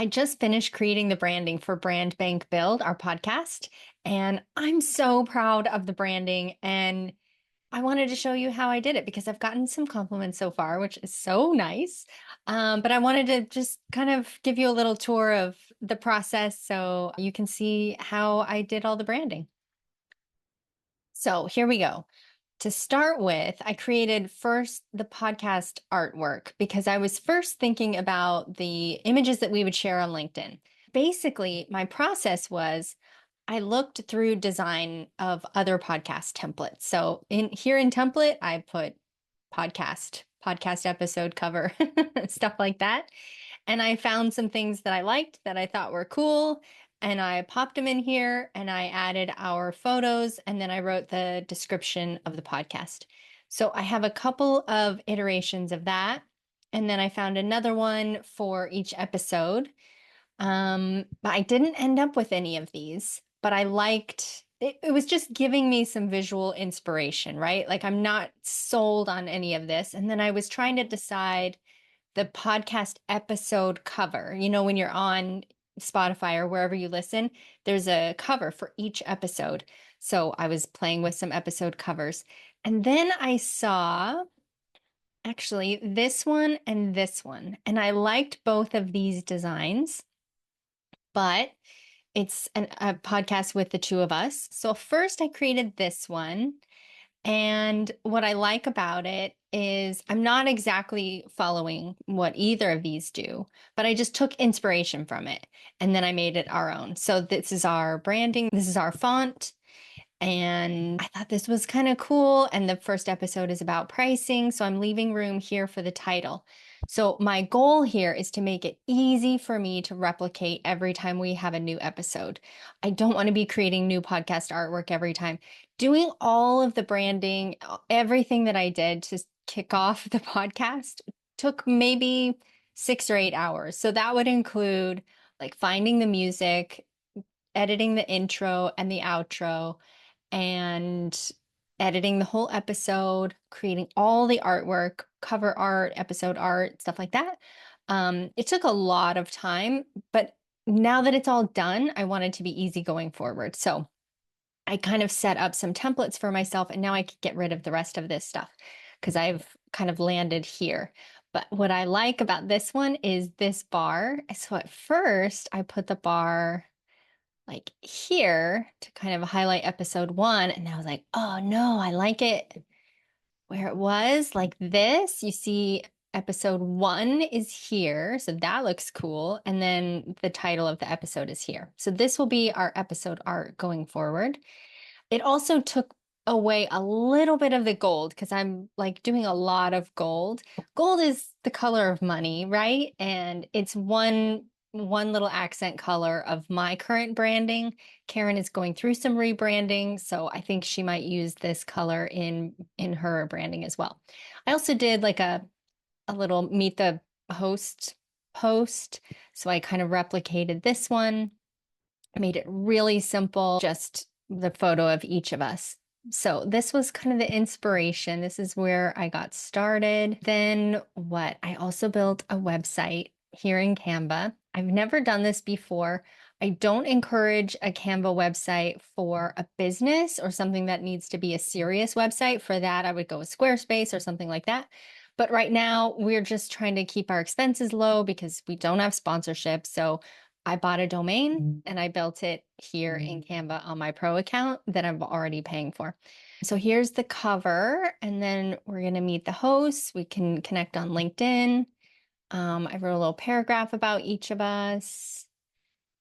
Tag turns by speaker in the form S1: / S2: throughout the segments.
S1: I just finished creating the branding for Brand Bank Build, our podcast, and I'm so proud of the branding. And I wanted to show you how I did it because I've gotten some compliments so far, which is so nice. But I wanted to just kind of give you a little tour of the process so you can see how I did all the branding. So here we go. To start with, I created first the podcast artwork because I was first thinking about the images that we would share on LinkedIn. Basically, my process was I looked through design of other podcast templates. So in template, I put podcast episode cover, stuff like that. And I found some things that I liked that I thought were cool. And I popped them in here and I added our photos and then I wrote the description of the podcast. So I have a couple of iterations of that. And then I found another one for each episode. But I didn't end up with any of these, but I liked it. It was just giving me some visual inspiration, right? Like I'm not sold on any of this. And then I was trying to decide the podcast episode cover. You know, when you're on Spotify or wherever you listen, there's a cover for each episode. So I was playing with some episode covers. And then I saw actually this one and this one. And I liked both of these designs, but it's a podcast with the two of us. So first I created this one. And what I like about it is I'm not exactly following what either of these do, but I just took inspiration from it and then I made it our own. So this is our branding, this is our font. And I thought this was kind of cool. And the first episode is about pricing. So I'm leaving room here for the title. So my goal here is to make it easy for me to replicate every time we have a new episode. I don't want to be creating new podcast artwork every time. Doing all of the branding, everything that I did to kick off the podcast took maybe 6 or 8 hours. So that would include like finding the music, editing the intro and the outro, and editing the whole episode, creating all the artwork, cover art, episode art, stuff like that. It took a lot of time, but now that it's all done, I want it to be easy going forward. So I kind of set up some templates for myself, and now I can get rid of the rest of this stuff because I've kind of landed here. But what I like about this one is this bar. So at first, I put the bar like here to kind of highlight episode one. And I was like, oh no, I like it where it was like this. You see, episode one is here. So that looks cool. And then the title of the episode is here. So this will be our episode art going forward. It also took away a little bit of the gold because I'm like doing a lot of gold. Gold is the color of money, right? And it's one little accent color of my current branding. Karen is going through some rebranding, so I think she might use this color in her branding as well. I also did like a little meet the host post, so I kind of replicated this one, made it really simple, just the photo of each of us. So this was kind of the inspiration. This is where I got started. Then what? I also built a website here in Canva. I've never done this before. I don't encourage a Canva website for a business or something that needs to be a serious website. For that, I would go with Squarespace or something like that. But right now, we're just trying to keep our expenses low because we don't have sponsorship. So I bought a domain and I built it here in Canva on my pro account that I'm already paying for. So here's the cover, and then we're going to meet the hosts. We can connect on LinkedIn. I wrote a little paragraph about each of us.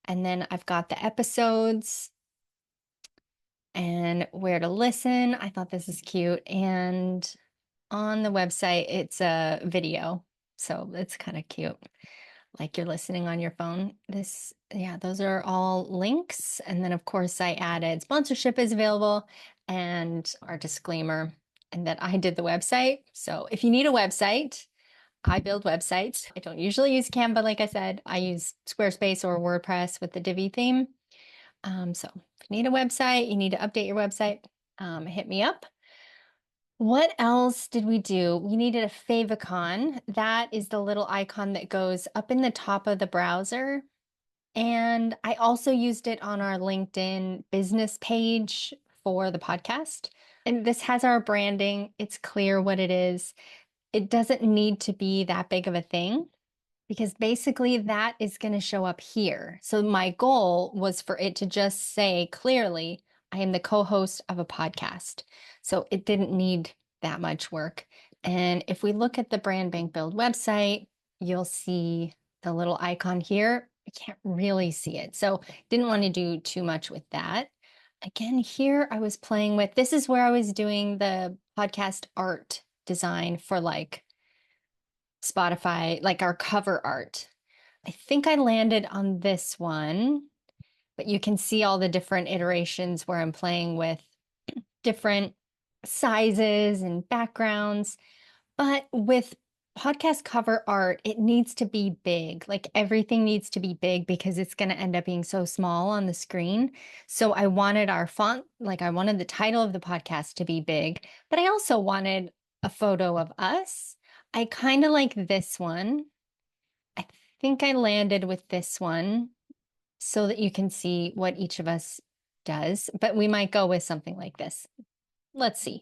S1: And then I've got the episodes and where to listen. I thought this is cute. And on the website, it's a video. So it's kind of cute, like you're listening on your phone. Yeah, those are all links. And then, of course, I added sponsorship is available and our disclaimer, and that I did the website. So if you need a website, I build websites. I don't usually use Canva, like I said. I use Squarespace or WordPress with the Divi theme. So if you need a website, you need to update your website, hit me up. What else did we do? We needed a favicon. That is the little icon that goes up in the top of the browser. And I also used it on our LinkedIn business page for the podcast. And this has our branding. It's clear what it is. It doesn't need to be that big of a thing because basically that is going to show up here. So my goal was for it to just say clearly, I am the co-host of a podcast. So it didn't need that much work. And if we look at the Brand Bank Build website, you'll see the little icon here. I can't really see it. So didn't want to do too much with that. Again, here I was playing with, this is where I was doing the podcast art design for like Spotify, like our cover art. I think I landed on this one, but you can see all the different iterations where I'm playing with different sizes and backgrounds. But with podcast cover art, it needs to be big. Like everything needs to be big because it's going to end up being so small on the screen. So I wanted our font, like I wanted the title of the podcast to be big, but I also wanted a photo of us. I kind of like this one. I think I landed with this one so that you can see what each of us does, but we might go with something like this. Let's see.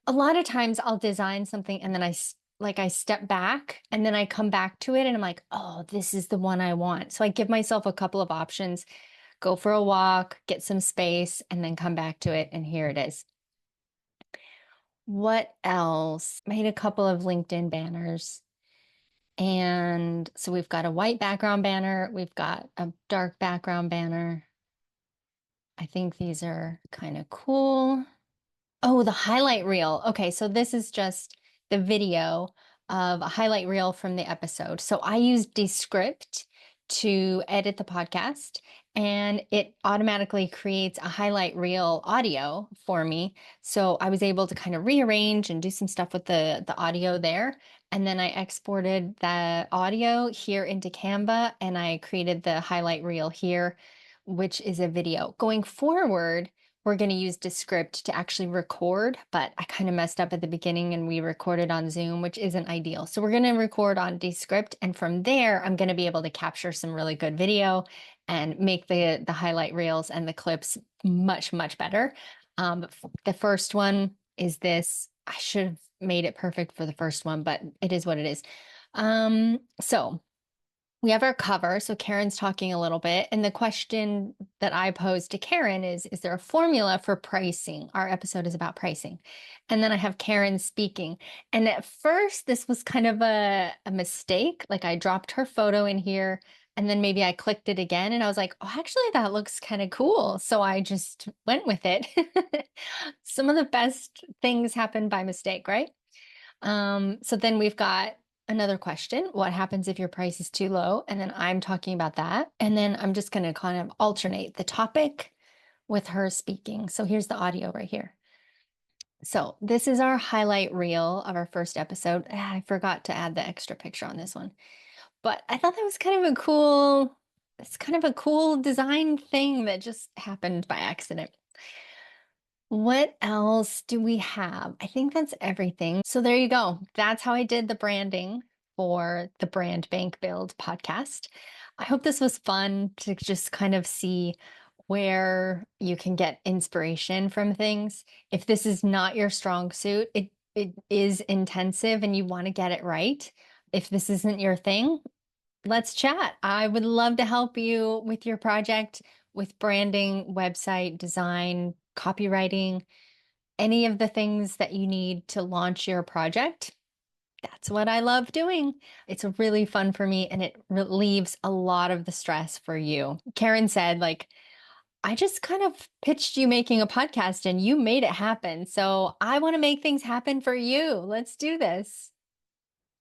S1: A lot of times I'll design something and then I step back and then I come back to it and I'm like, oh, this is the one I want. So I give myself a couple of options, go for a walk, get some space, and then come back to it. And here it is. What else? Made a couple of LinkedIn banners. And so we've got a white background banner, we've got a dark background banner. I think these are kind of cool. Oh, the highlight reel. Okay, so this is just the video of a highlight reel from the episode. So I used Descript to edit the podcast, and it automatically creates a highlight reel audio for me. So I was able to kind of rearrange and do some stuff with the audio there. And then I exported the audio here into Canva, and I created the highlight reel here, which is a video. Going forward, we're going to use Descript to actually record, but I kind of messed up at the beginning and we recorded on Zoom, which isn't ideal. So we're going to record on Descript, and from there, I'm going to be able to capture some really good video and make the highlight reels and the clips much, much better. The first one is this. I should have made it perfect for the first one, but it is what it is. So we have our cover. So Karen's talking a little bit. And the question that I posed to Karen is there a formula for pricing? Our episode is about pricing. And then I have Karen speaking. And at first, this was kind of a mistake. Like I dropped her photo in here and then maybe I clicked it again and I was like, oh, actually, that looks kind of cool. So I just went with it. Some of the best things happen by mistake, right? So then we've got another question. What happens if your price is too low? And then I'm talking about that. And then I'm just going to kind of alternate the topic with her speaking. So here's the audio right here. So this is our highlight reel of our first episode. I forgot to add the extra picture on this one, but I thought that was kind of it's kind of a cool design thing that just happened by accident. What else do we have? I think that's everything. So there you go. That's how I did the branding for the Brand Bank Build podcast. I hope this was fun to just kind of see where you can get inspiration from things. If this is not your strong suit, it is intensive and you want to get it right. If this isn't your thing, let's chat. I would love to help you with your project, with branding, website design, copywriting, any of the things that you need to launch your project. That's what I love doing. It's really fun for me and it relieves a lot of the stress for you. Karen said, like, I just kind of pitched you making a podcast and you made it happen. So I want to make things happen for you. Let's do this.